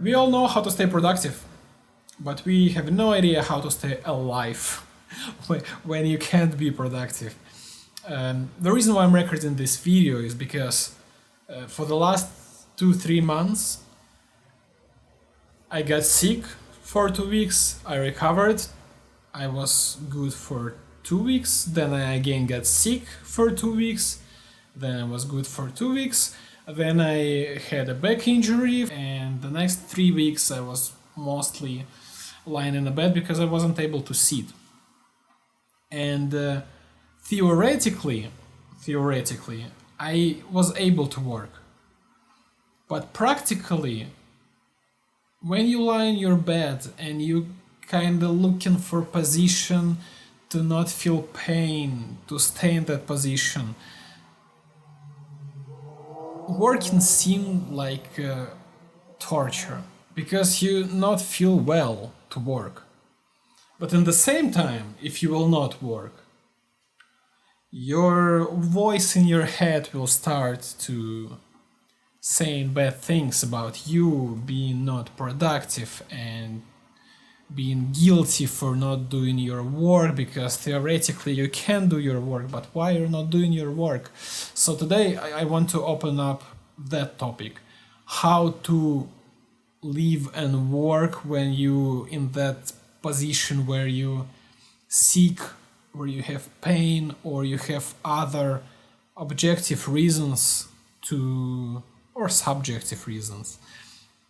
We all know how to stay productive, but we have no idea how to stay alive when you can't be productive. The reason why I'm recording this video is because for the last 2-3 months I got sick for 2 weeks, I recovered, I was good for 2 weeks, then I again got sick for 2 weeks, then I was good for 2 weeks, then I had a back injury, and the next 3 weeks I was mostly lying in a bed because I wasn't able to sit. And theoretically, I was able to work. But practically, when you lie in your bed and you kinda looking for position to not feel pain, to stay in that position, working seemed like torture because you not feel well to work. But in the same time, if you will not work, your voice in your head will start to saying bad things about you, being not productive and being guilty for not doing your work, because theoretically you can do your work, but why you're not doing your work? So today I want to open up that topic, how to live and work when you in that position where you sick, where you have pain, or you have other objective reasons to, or subjective reasons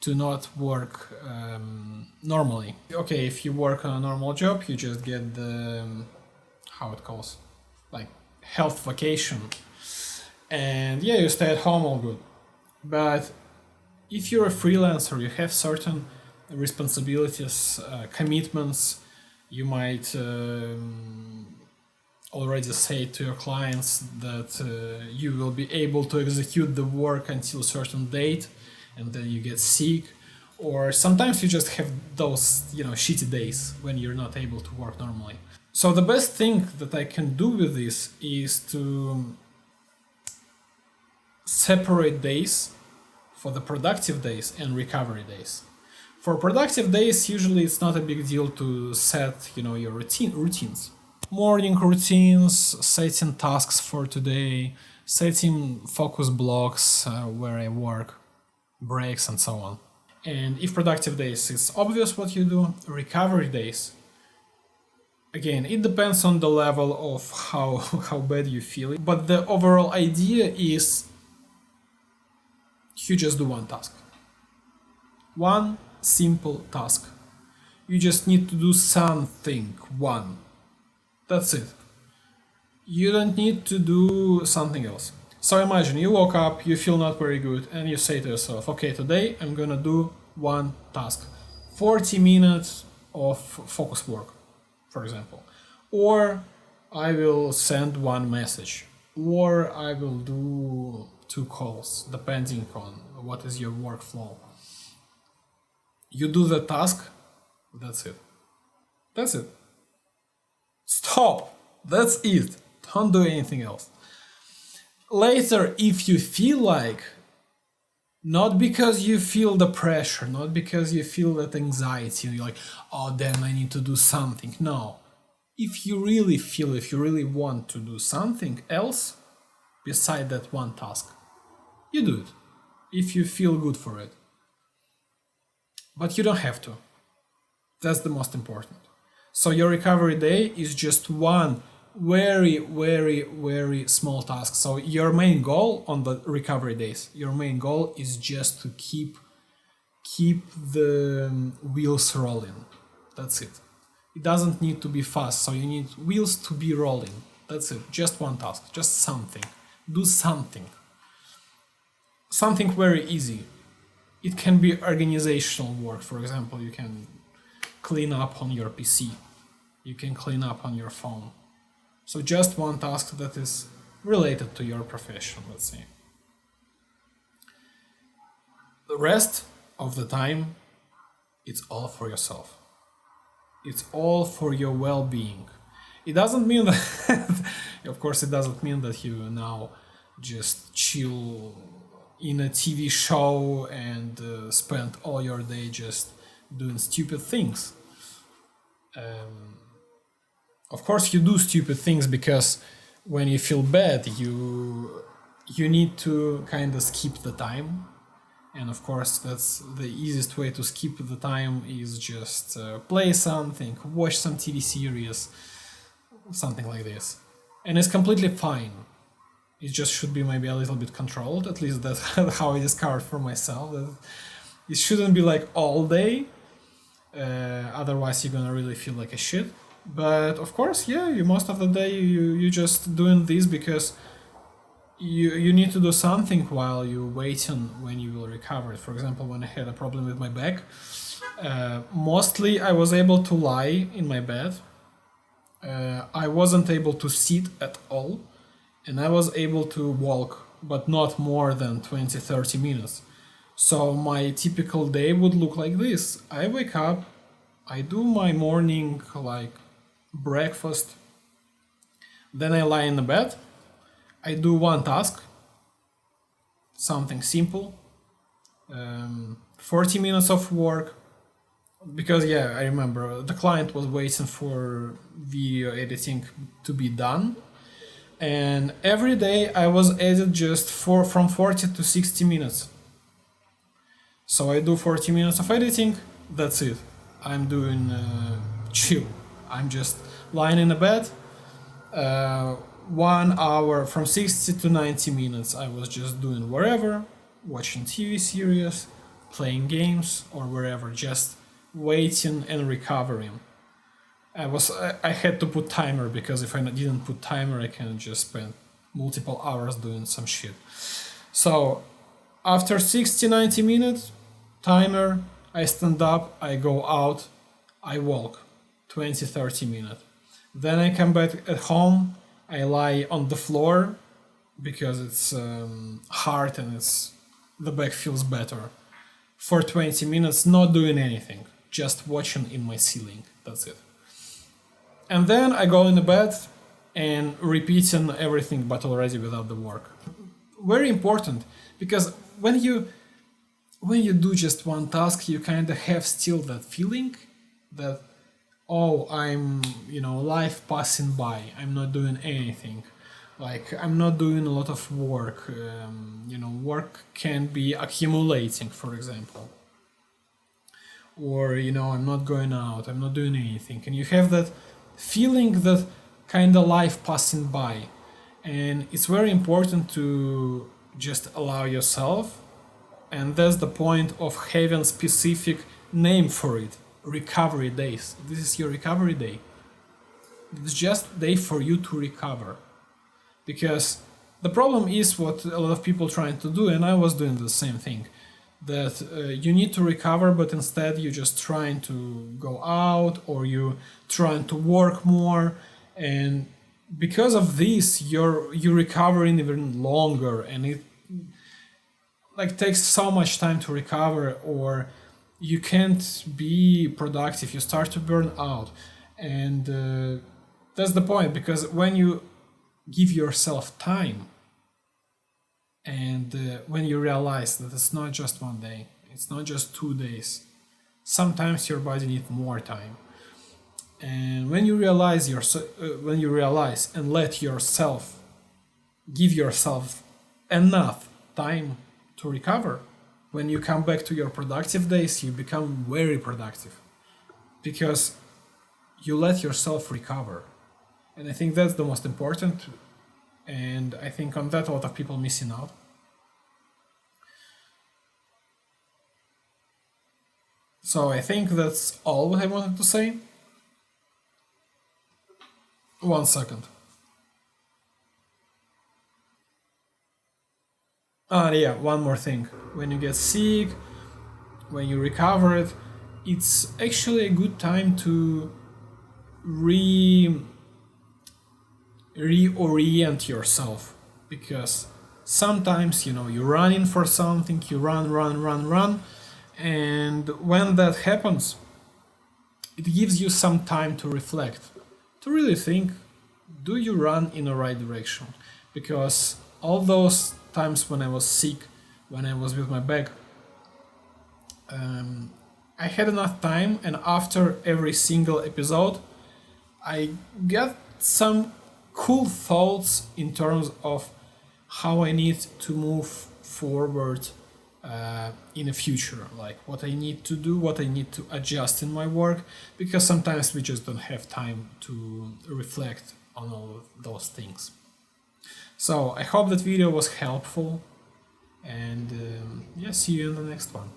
to not work normally. Okay, if you work on a normal job, you just get the, how it calls, like health vacation, and yeah, you stay at home, all good. But if you're a freelancer, you have certain responsibilities, commitments. You might already say to your clients that you will be able to execute the work until a certain date, and then you get sick, or sometimes you just have those, shitty days when you're not able to work normally. So the best thing that I can do with this is to separate days for the productive days and recovery days. For productive days, usually it's not a big deal to set, your routines. Morning routines, setting tasks for today, setting focus blocks where I work, breaks and so on. And if productive days, it's obvious what you do. Recovery days, again, it depends on the level of how bad you feel. But the overall idea is you just do one task. One simple task. You just need to do something, one. That's it. You don't need to do something else. So imagine you woke up, you feel not very good, and you say to yourself, okay, today I'm gonna do one task. 40 minutes of focus work, for example. Or I will send one message. Or I will do 2 calls, depending on what is your workflow. You do the task, that's it. That's it. Stop! That's it. Don't do anything else. Later, if you feel like, not because you feel the pressure, not because you feel that anxiety, you're like, oh, then I need to do something. No. If you really want to do something else beside that one task, you do it. If you feel good for it. But you don't have to. That's the most important. So your recovery day is just one very small task. So your main goal on the recovery days, your main goal is just to keep the wheels rolling. That's it. It doesn't need to be fast, so you need wheels to be rolling. That's it. Just one task, just something. Do something. Something very easy. It can be organizational work. For example, you can clean up on your PC. You can clean up on your phone. So just one task that is related to your profession, let's say. The rest of the time, it's all for yourself. It's all for your well-being. It doesn't mean that, of course, it doesn't mean that you now just chill in a TV show and spend all your day just doing stupid things. Of course, you do stupid things because when you feel bad, you need to kind of skip the time. And of course, that's the easiest way to skip the time is just play something, watch some TV series, something like this. And it's completely fine. It just should be maybe a little bit controlled. At least that's how I discovered for myself. That it shouldn't be like all day. Otherwise, you're gonna really feel like a shit. But of course, yeah, you most of the day you just doing this because you need to do something while you're waiting when you will recover. For example, when I had a problem with my back, mostly I was able to lie in my bed. I wasn't able to sit at all, and I was able to walk, but not more than 20-30 minutes. So my typical day would look like this. I wake up, I do my morning like breakfast, then I lie in the bed, I do one task, something simple, 40 minutes of work, because yeah, I remember the client was waiting for video editing to be done, and every day I was edited just from 40 to 60 minutes. So I do 40 minutes of editing, that's it. I'm doing chill. I'm just lying in a bed. 1 hour from 60 to 90 minutes I was just doing wherever, watching TV series, playing games or wherever, just waiting and recovering. I had to put timer because if I didn't put timer I can just spend multiple hours doing some shit. So after 60-90 minutes timer, I stand up, I go out, I walk 20-30 minutes. Then I come back at home, I lie on the floor because it's hard and the back feels better. For 20 minutes, not doing anything, just watching in my ceiling, that's it. And then I go in the bed and repeating everything but already without the work. Very important, because when you do just one task, you kind of have still that feeling that, oh, I'm, life passing by, I'm not doing anything. Like, I'm not doing a lot of work. Work can be accumulating, for example. Or, I'm not going out, I'm not doing anything. And you have that feeling that kind of life passing by. And it's very important to just allow yourself, and that's the point of having specific name for it. Recovery days. This is your recovery day. It's just a day for you to recover. Because the problem is what a lot of people trying to do, and I was doing the same thing, that you need to recover, but instead you're just trying to go out or you trying to work more, and because of this you're recovering even longer, and it takes so much time to recover, or you can't be productive, you start to burn out. And that's the point, because when you give yourself time, and when you realize that it's not just one day, it's not just 2 days, sometimes your body needs more time. And when you realize and let yourself, give yourself enough time to recover, when you come back to your productive days, you become very productive because you let yourself recover. And I think that's the most important, and I think on that a lot of people missing out. So I think that's all what I wanted to say. 1 second. Yeah, one more thing. When you get sick, when you recover it, it's actually a good time to reorient yourself, because sometimes you're running for something, you run, and when that happens, it gives you some time to reflect, to really think, do you run in the right direction? Because all those times when I was sick, when I was with my bag. I had enough time, and after every single episode, I got some cool thoughts in terms of how I need to move forward in the future, like what I need to do, what I need to adjust in my work, because sometimes we just don't have time to reflect on all of those things. So I hope that video was helpful, and yeah, see you in the next one.